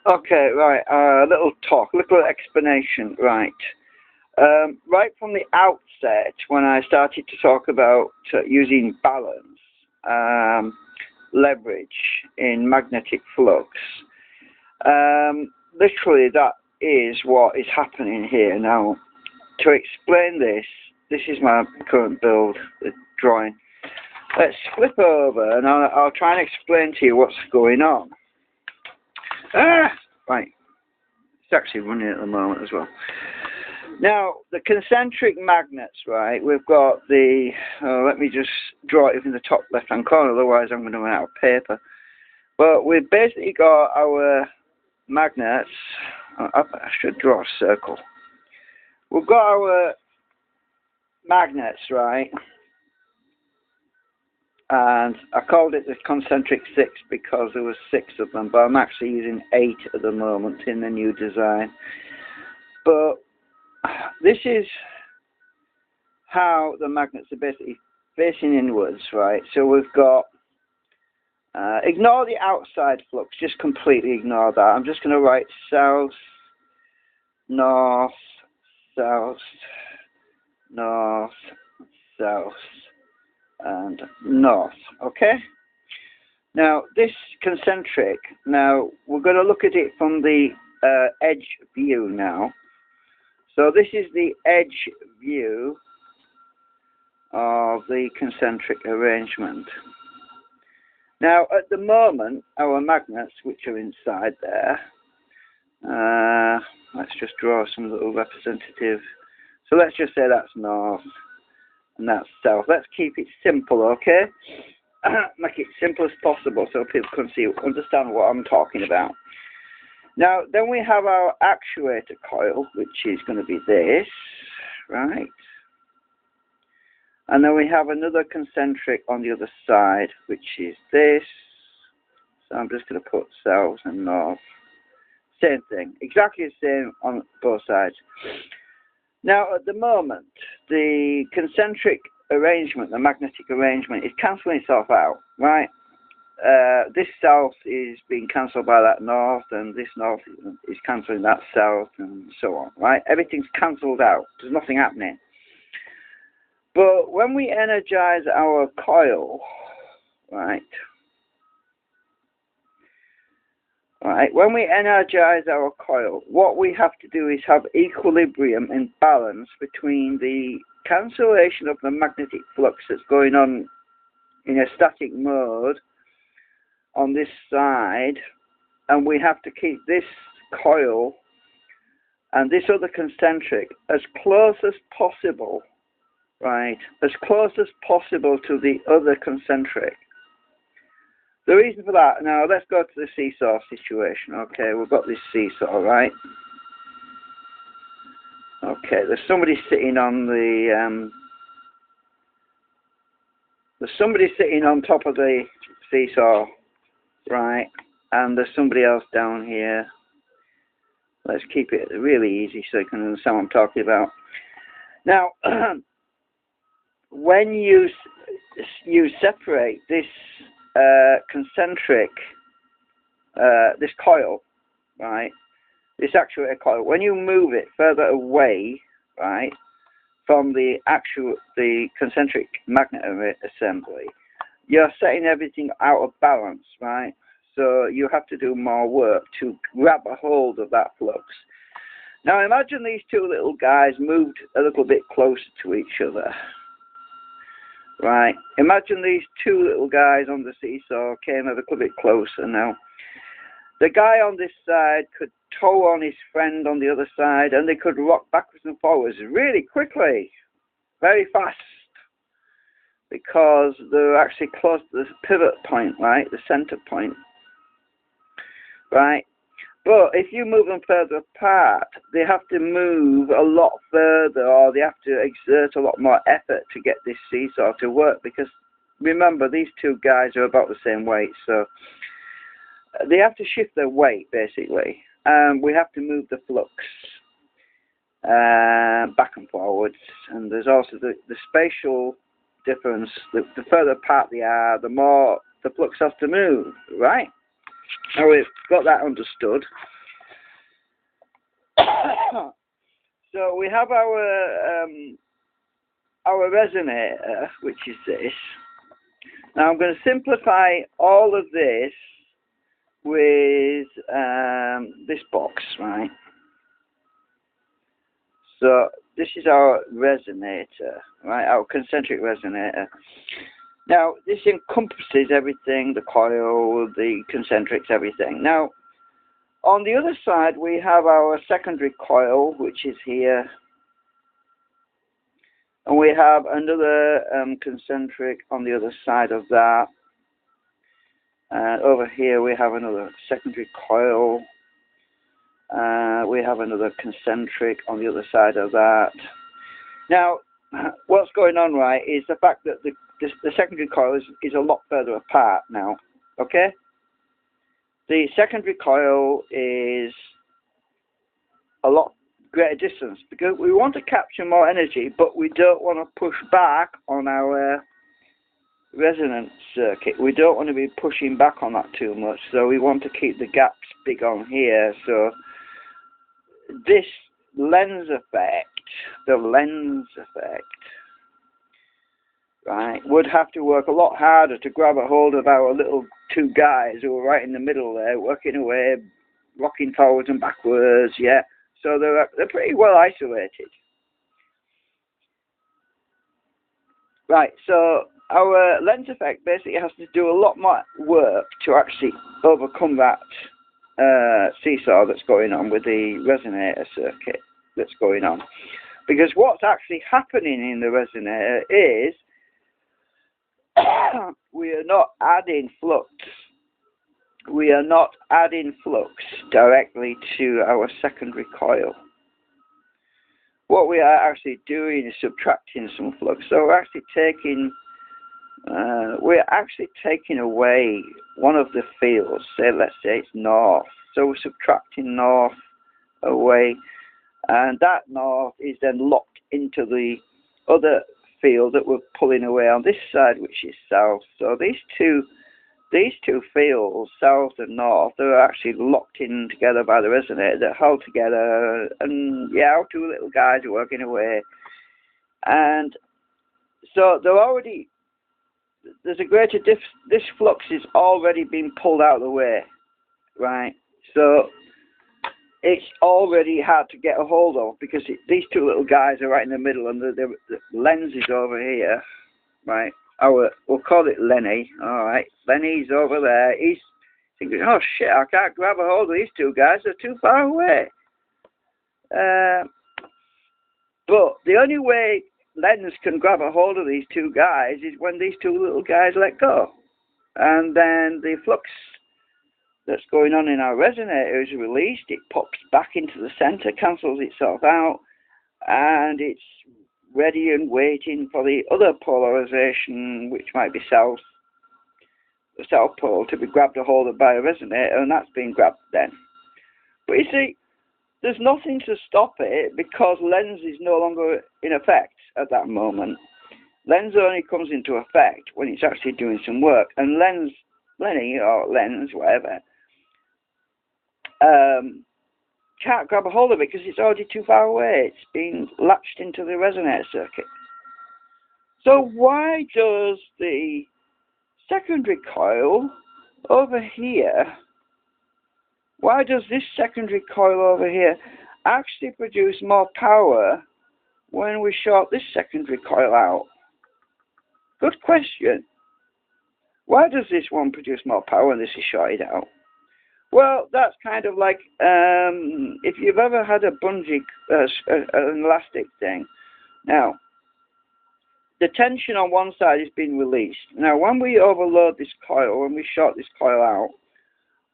Okay, right. A little talk, a little explanation. Right. Right from the outset, when I started to talk about using balance, leverage in magnetic flux, literally that is what is happening here. Now, to explain this, this is my current build, the drawing. Let's flip over and I'll try and explain to you what's going on. Right. It's actually running at the moment as well. Now, the concentric magnets, right, we've got the, let me just draw it in the top left-hand corner, otherwise I'm going to run out of paper. But we've basically got our magnets, I should draw a circle. We've got our magnets, right, and I called it the concentric 6 because there was 6 of them, but I'm actually using 8 at the moment in the new design. But this is how the magnets are basically facing inwards, right? So we've got, ignore the outside flux, just completely ignore that. I'm just going to write south, north, south, north, south, and north, okay? Now, this concentric, now we're going to look at it from the edge view now. So this is the edge view of the concentric arrangement. Now, at the moment, our magnets, which are inside there, let's just draw some little representative. So let's just say that's north and that's south. Let's keep it simple, okay? Make it simple as possible so people can understand what I'm talking about. Now, then we have our actuator coil, which is going to be this, right? And then we have another concentric on the other side, which is this. So I'm just going to put south and north. Same thing, exactly the same on both sides. Now, at the moment, the concentric arrangement, the magnetic arrangement, is cancelling itself out, right? This south is being cancelled by that north, and this north is cancelling that south, and so on, right? Everything's cancelled out. There's nothing happening. But when we energize our coil, right, when we energize our coil, what we have to do is have equilibrium and balance between the cancellation of the magnetic flux that's going on in a static mode on this side, and we have to keep this coil and this other concentric as close as possible, right, as close as possible to the other concentric. The reason for that, now let's go to the seesaw situation. Okay, we've got this seesaw, right? Okay, there's somebody sitting on the, there's somebody sitting on top of the seesaw, right? And there's somebody else down here. Let's keep it really easy so you can understand what I'm talking about. Now, when you separate this concentric, this coil, right, this actuator coil, when you move it further away, right, from the concentric magnet assembly, you're setting everything out of balance, right? So you have to do more work to grab a hold of that flux. Now imagine these two little guys moved a little bit closer to each other. Right, imagine these two little guys on the seesaw came a little bit closer. Now, the guy on this side could tow on his friend on the other side, and they could rock backwards and forwards really quickly, very fast, because they're actually close to the pivot point, right, the center point, right? But if you move them further apart, they have to move a lot further, or they have to exert a lot more effort to get this seesaw to work, because remember, these two guys are about the same weight, so they have to shift their weight, basically. We have to move the flux back and forwards, and there's also the spatial difference. The further apart they are, the more the flux has to move, right? Now we've got that understood. So we have our resonator, which is this. Now I'm going to simplify all of this with this box, right? So this is our resonator, right? Our concentric resonator. Now this encompasses everything, the coil, the concentrics, everything. Now on the other side we have our secondary coil, which is here. And we have another concentric on the other side of that. Over here we have another secondary coil. We have another concentric on the other side of that. Now, what's going on, right, is the fact that the secondary coil is a lot further apart now. Okay? The secondary coil is a lot greater distance because we want to capture more energy, but we don't want to push back on our resonance circuit. We don't want to be pushing back on that too much, so we want to keep the gaps big on here. So this lens effect, the lens effect, right, would have to work a lot harder to grab a hold of our little two guys who are right in the middle there, working away, rocking forwards and backwards, yeah. So they're pretty well isolated. Right, so our lens effect basically has to do a lot more work to actually overcome that seesaw that's going on with the resonator circuit that's going on. Because what's actually happening in the resonator is we are not adding flux. We are not adding flux directly to our secondary coil. What we are actually doing is subtracting some flux. So we're actually taking away one of the fields. Let's say it's north. So we're subtracting north away, and that north is then locked into the other field that we're pulling away on this side, which is south. So these two fields, south and north, are actually locked in together by the resonator. They're held together, and yeah, our two little guys are working away. And so there's a greater this flux is already being pulled out of the way, right? So it's already hard to get a hold of because these two little guys are right in the middle, and the lens is over here, right? We'll call it Lenny. All right, Lenny's over there. He's thinking, oh shit, I can't grab a hold of these two guys. They're too far away. But the only way Lens can grab a hold of these two guys is when these two little guys let go. And then the flux that's going on in our resonator is released. It pops back into the center, cancels itself out, and it's ready and waiting for the other polarization, which might be south, the south pole, to be grabbed a hold of by a resonator, and that's being grabbed then. But you see, there's nothing to stop it because lens is no longer in effect at that moment. Lens only comes into effect when it's actually doing some work, and Lenny or lens, whatever, can't grab a hold of it because it's already too far away. It's been latched into the resonator circuit. So why does the secondary coil over here, why does this secondary coil over here actually produce more power when we short this secondary coil out? Good question. Why does this one produce more power when this is shorted out? Well, that's kind of like if you've ever had a bungee, an elastic thing. Now, the tension on one side is being released. Now, when we overload this coil, when we short this coil out,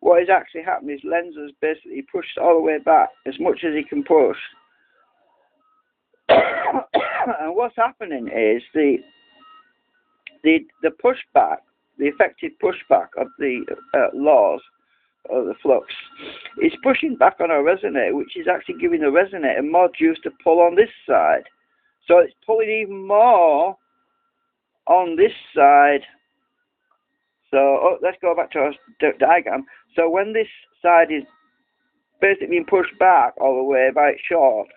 what is actually happening is lens is basically pushed all the way back as much as he can push. And what's happening is the pushback, the effective pushback of the laws of the flux is pushing back on our resonator, which is actually giving the resonator more juice to pull on this side. So it's pulling even more on this side. So let's go back to our diagram. So when this side is basically being pushed back all the way by its short,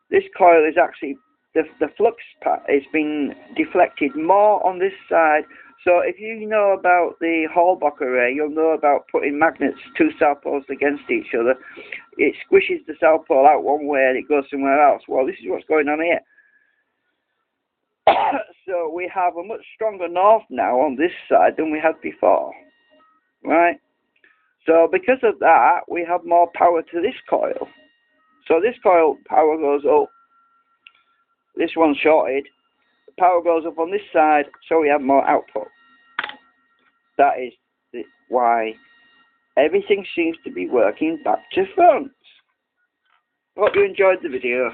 this coil is actually, the flux part is being deflected more on this side. So if you know about the Hall-Bock array, you'll know about putting magnets, two south poles against each other. It squishes the south pole out one way and it goes somewhere else. Well, this is what's going on here. So we have a much stronger north now on this side than we had before, right? So because of that, we have more power to this coil. So this coil, power goes up. This one's shorted. Power goes up on this side, so we have more output. That is why everything seems to be working back to front. Hope you enjoyed the video.